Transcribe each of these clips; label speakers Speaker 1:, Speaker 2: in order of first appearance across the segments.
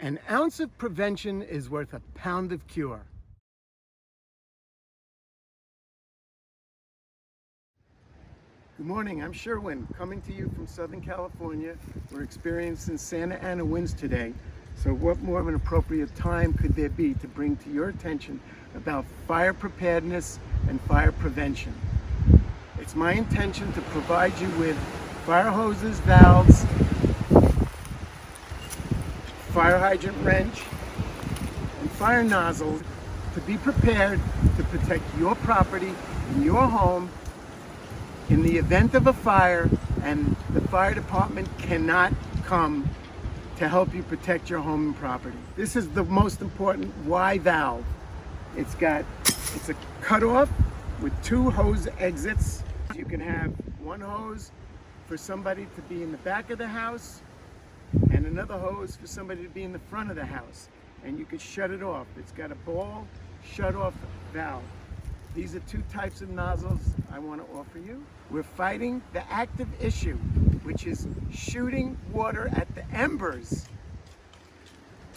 Speaker 1: An ounce of prevention is worth a pound of cure. Good morning, I'm Sherwin, coming to you from Southern California. We're experiencing Santa Ana winds today, so what more of an appropriate time could there be to bring to your attention about fire preparedness and fire prevention. It's my intention to provide you with fire hoses, valves, fire hydrant wrench, and fire nozzles to be prepared to protect your property and your home in the event of a fire and the fire department cannot come to help you protect your home and property. This is the most important Y valve. It's a cutoff with two hose exits. You can have one hose for somebody to be in the back of the house and another hose for somebody to be in the front of the house. And you can shut it off. It's got a ball shut-off valve. These are two types of nozzles I want to offer you. We're fighting the active issue, which is shooting water at the embers.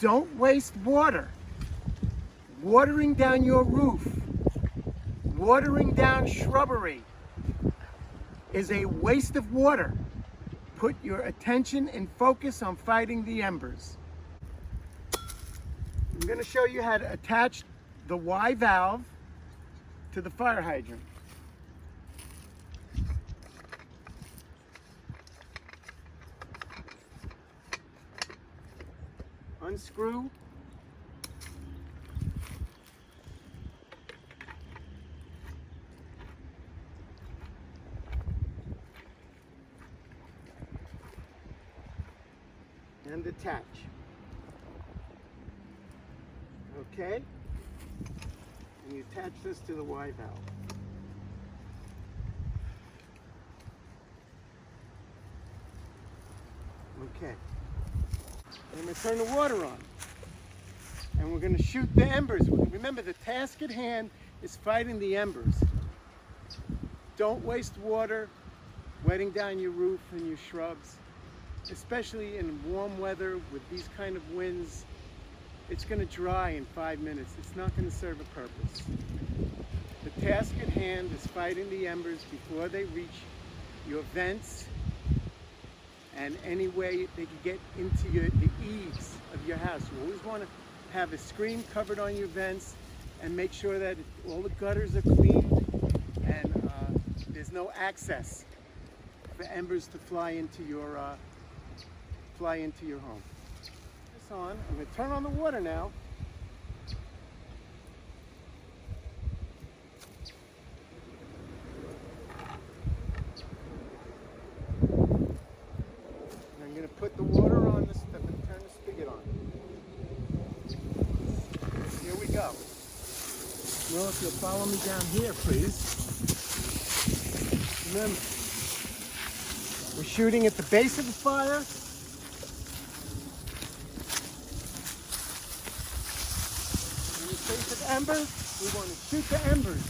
Speaker 1: Don't waste water. Watering down your roof, watering down shrubbery is a waste of water. Put your attention and focus on fighting the embers. I'm going to show you how to attach the Y valve to the fire hydrant. Unscrew and attach. Okay? And you attach this to the Y valve. Okay. I'm going to turn the water on. And we're going to shoot the embers. Remember, the task at hand is fighting the embers. Don't waste water wetting down your roof and your shrubs, especially in warm weather with these kind of winds. It's going to dry in 5 minutes. It's not going to serve a purpose. The task at hand is fighting the embers before they reach your vents and any way they can get into the eaves of your house. You always want to have a screen covered on your vents and make sure that all the gutters are cleaned and there's no access for embers to fly into your home. This on. I'm going to turn on the water now. I'm going to put the water on this and turn the spigot on. Here we go. Well, if you'll follow me down here, please. Remember, we're shooting at the base of the fire. In the case of embers, we want to shoot the embers.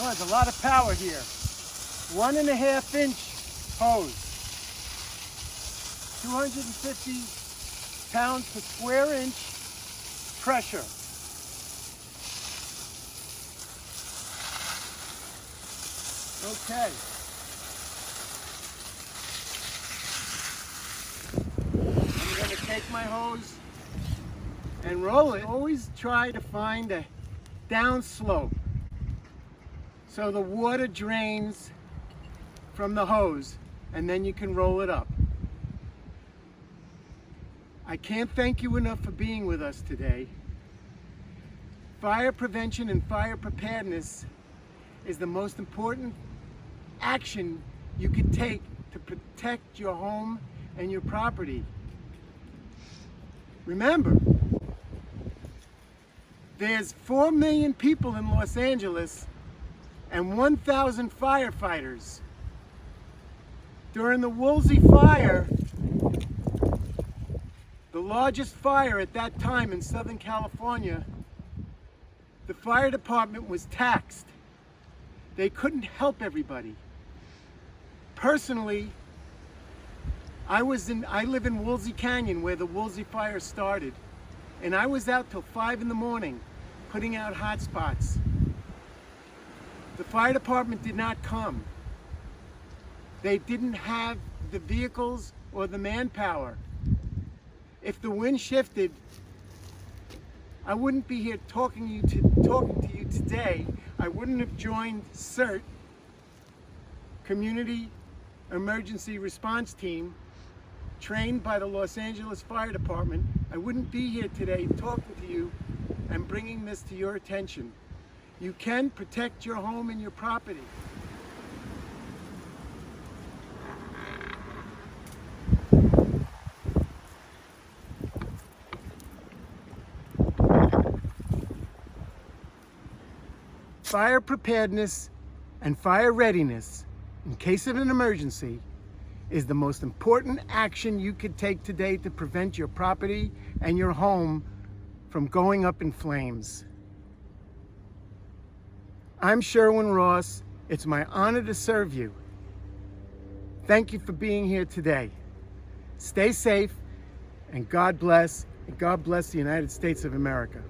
Speaker 1: Oh, there's a lot of power here. 1.5 inch hose. 250 pounds per square inch pressure. Okay. I'm going to take my hose and roll it. Always try to find a downslope so the water drains from the hose and then you can roll it up. I can't thank you enough for being with us today. Fire prevention and fire preparedness is the most important action you can take to protect your home and your property. Remember, there's 4 million people in Los Angeles and 1,000 firefighters. During the Woolsey fire, the largest fire at that time in Southern California, The fire department was taxed. They couldn't help everybody. Personally, I live in Woolsey Canyon where the Woolsey fire started, and I was out till 5 in the morning putting out hot spots. The fire department did not come. They didn't have the vehicles or the manpower. If the wind shifted, I wouldn't be here talking to you today. I wouldn't have joined CERT, Community Emergency Response Team, trained by the Los Angeles Fire Department. I wouldn't be here today talking to you and bringing this to your attention. You can protect your home and your property. Fire preparedness and fire readiness in case of an emergency is the most important action you could take today to prevent your property and your home from going up in flames. I'm Sherwin Ross. It's my honor to serve you. Thank you for being here today. Stay safe, and God bless the United States of America.